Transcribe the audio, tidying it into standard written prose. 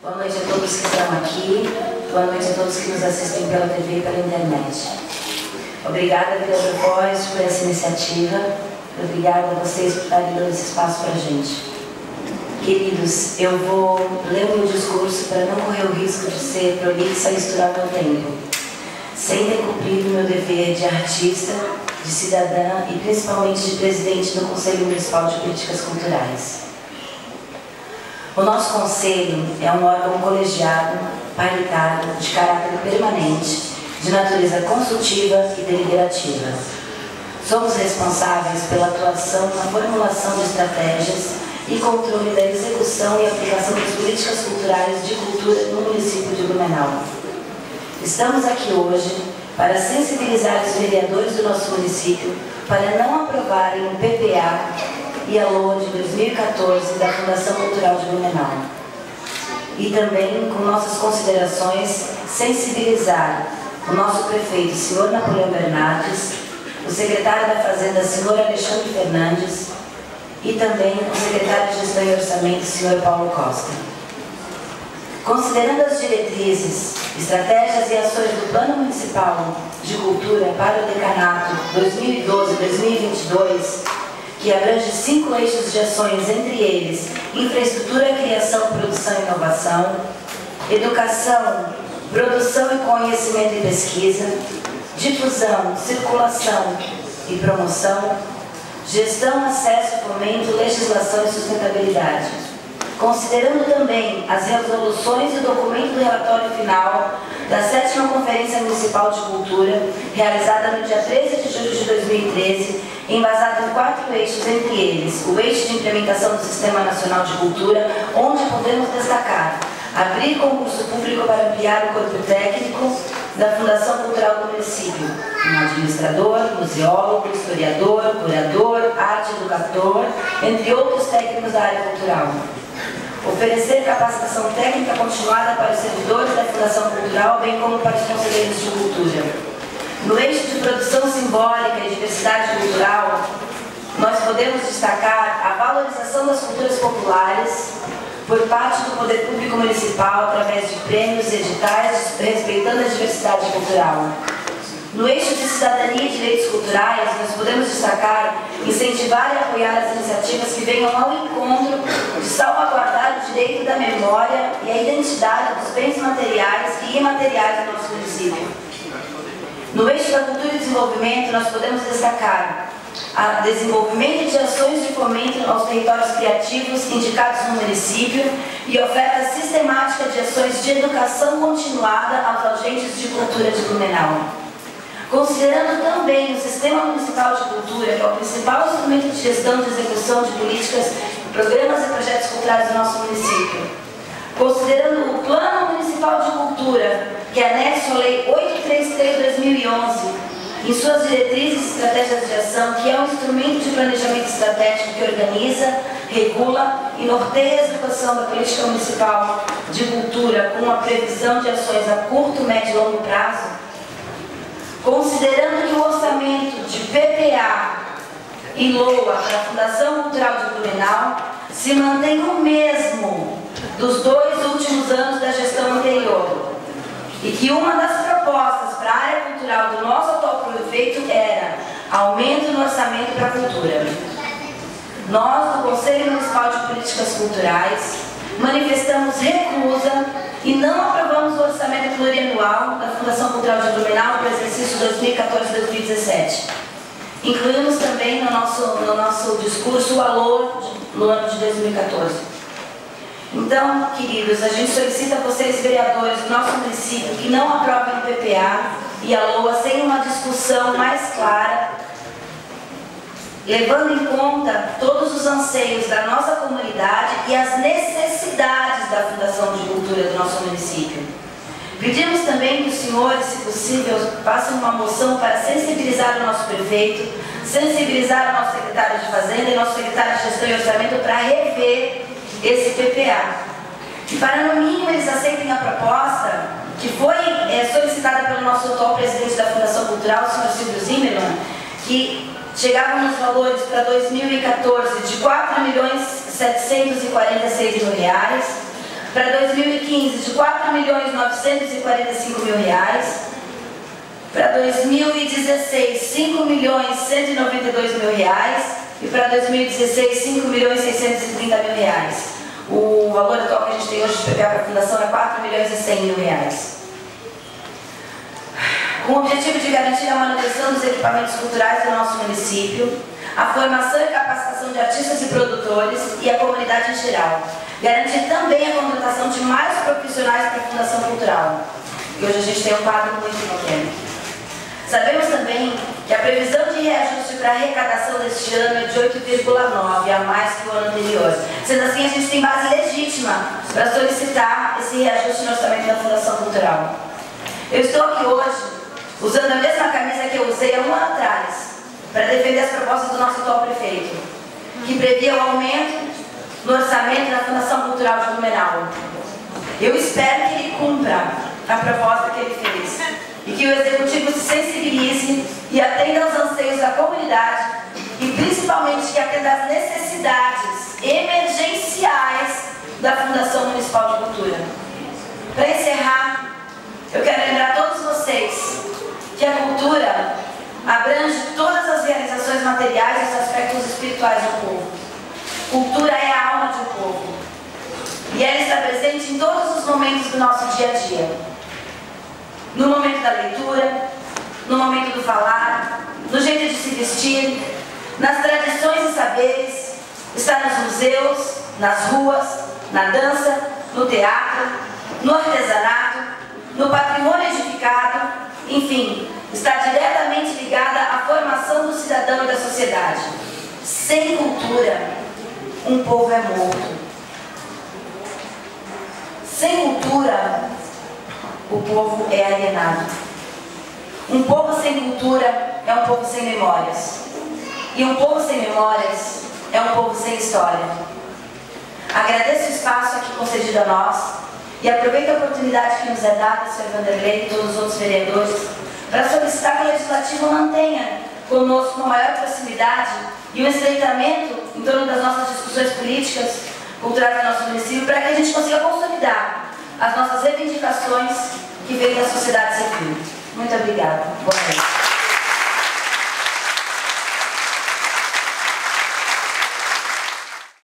Boa noite a todos que estão aqui, boa noite a todos que nos assistem pela TV e pela internet. Obrigada, Vereador Borges, por essa iniciativa. Obrigada a vocês por darem esse espaço para a gente. Queridos, eu vou ler o meu discurso para não correr o risco de ser prolixa e estourar meu tempo, sem ter cumprido meu dever de artista, de cidadã e principalmente de presidente do Conselho Municipal de Políticas Culturais. O nosso Conselho é um órgão colegiado, paritário, de caráter permanente, de natureza consultiva e deliberativa. Somos responsáveis pela atuação na formulação de estratégias e controle da execução e aplicação das políticas culturais de cultura no município de Blumenau. Estamos aqui hoje para sensibilizar os vereadores do nosso município para não aprovarem o PPA e a LOA de 2014 da Fundação Cultural de Blumenau. E também, com nossas considerações, sensibilizar o nosso prefeito, senhor Napoleão Bernardes, o secretário da Fazenda, senhor Alexandre Fernandes, e também o secretário de Gestão e Orçamento, senhor Paulo Costa. Considerando as diretrizes, estratégias e ações do Plano Municipal de Cultura para o Decanato 2012-2022, que abrange 5 eixos de ações, entre eles infraestrutura, criação, produção e inovação, educação, produção e conhecimento e pesquisa, difusão, circulação e promoção, gestão, acesso, fomento, legislação e sustentabilidade. Considerando também as resoluções e o documento do relatório final da 7ª Conferência Municipal de Cultura, realizada no dia 13 de julho de 2013, embasado em 4 eixos, entre eles o eixo de implementação do Sistema Nacional de Cultura, onde podemos destacar abrir concurso público para ampliar o corpo técnico da Fundação Cultural do município, um administrador, museólogo, historiador, curador, arte educador, entre outros técnicos da área cultural. Oferecer capacitação técnica continuada para os servidores da Fundação Cultural, bem como para os conselheiros de cultura. No eixo de produção simbólica e diversidade cultural, nós podemos destacar a valorização das culturas populares por parte do Poder Público Municipal através de prêmios e editais, respeitando a diversidade cultural. No eixo de cidadania e direitos culturais, nós podemos destacar, incentivar e apoiar as iniciativas que venham ao encontro de salvaguardar o direito da memória e a identidade dos bens materiais e imateriais do nosso município. No eixo da cultura e desenvolvimento, nós podemos destacar o desenvolvimento de ações de fomento aos territórios criativos indicados no município e oferta sistemática de ações de educação continuada aos agentes de cultura de Blumenau. Considerando também o Sistema Municipal de Cultura, que é o principal instrumento de gestão de execução de políticas, programas e projetos culturais do nosso município. Considerando o Plano Municipal de Cultura, que é anexo à Lei 833/2011, em suas diretrizes e estratégias de ação, que é um instrumento de planejamento estratégico que organiza, regula e norteia a execução da política municipal de cultura com a previsão de ações a curto, médio e longo prazo. Considerando que o orçamento de PPA e LOA para a Fundação Cultural de Blumenau se mantém o mesmo dos 2 últimos anos da gestão anterior, e que uma das propostas para a área cultural do nosso atual prefeito era aumento no orçamento para a cultura. Nós, do Conselho Municipal de Políticas Culturais, manifestamos recusa e não aprovamos o orçamento plurianual da Fundação Cultural de Blumenau para o exercício 2014-2017. Incluímos também no nosso discurso o ALOA no ano de 2014. Então, queridos, a gente solicita a vocês, vereadores do nosso município, que não aprovem o PPA e a LOA sem uma discussão mais clara, levando em conta todos os anseios da nossa comunidade e as necessidades da Fundação de Cultura do nosso município. Pedimos também que os senhores, se possível, façam uma moção para sensibilizar o nosso prefeito, sensibilizar o nosso secretário de Fazenda e o nosso secretário de Gestão e Orçamento para rever esse PPA. E para, no mínimo, eles aceitem a proposta que foi solicitada pelo nosso atual presidente da Fundação Cultural, o senhor Silvio Zimmermann, que chegavam nos valores para 2014 de R$ 4.746.000, Para 2015, de R$ 4.945.000. Para 2016, R$ 5.192.000. E para 2016, R$ 5.630.000. O valor atual que a gente tem hoje de PPA para a Fundação é R$ 4.100.000. Com o objetivo de garantir a manutenção dos equipamentos culturais do nosso município, a formação e capacitação de artistas e produtores e a comunidade em geral. Garantir também a contratação de mais profissionais para a Fundação Cultural. E hoje a gente tem um quadro muito pequeno. Sabemos também que a previsão de reajuste para a arrecadação deste ano é de 8,9, a mais que o ano anterior. Sendo assim, a gente tem base legítima para solicitar esse reajuste no orçamento da Fundação Cultural. Eu estou aqui hoje usando a mesma camisa que eu usei há um ano atrás, para defender as propostas do nosso atual prefeito, que previa o aumento no orçamento da Fundação Cultural de Blumenau. Eu espero que ele cumpra a proposta que ele fez e que o Executivo se sensibilize e atenda aos anseios da comunidade e principalmente que atenda às necessidades emergenciais da Fundação Municipal de Cultura. Para encerrar, eu quero lembrar a todos vocês que a cultura abrange todas as realizações materiais e os aspectos espirituais do povo. Cultura é a alma de um povo. E ela está presente em todos os momentos do nosso dia a dia. No momento da leitura, no momento do falar, no jeito de se vestir, nas tradições e saberes, está nos museus, nas ruas, na dança, no teatro, no artesanato, no patrimônio edificado, enfim, está diretamente ligada à formação do cidadão e da sociedade. Sem cultura, um povo é morto. Sem cultura, o povo é alienado. Um povo sem cultura é um povo sem memórias. E um povo sem memórias é um povo sem história. Agradeço o espaço aqui concedido a nós e aproveito a oportunidade que nos é dada, Sr. Vanderlei e todos os outros vereadores, para solicitar que o Legislativo mantenha conosco uma maior proximidade e um estreitamento em torno das nossas discussões políticas, culturais do nosso município, para que a gente consiga consolidar as nossas reivindicações que vêm da sociedade civil. Muito obrigada. Boa noite.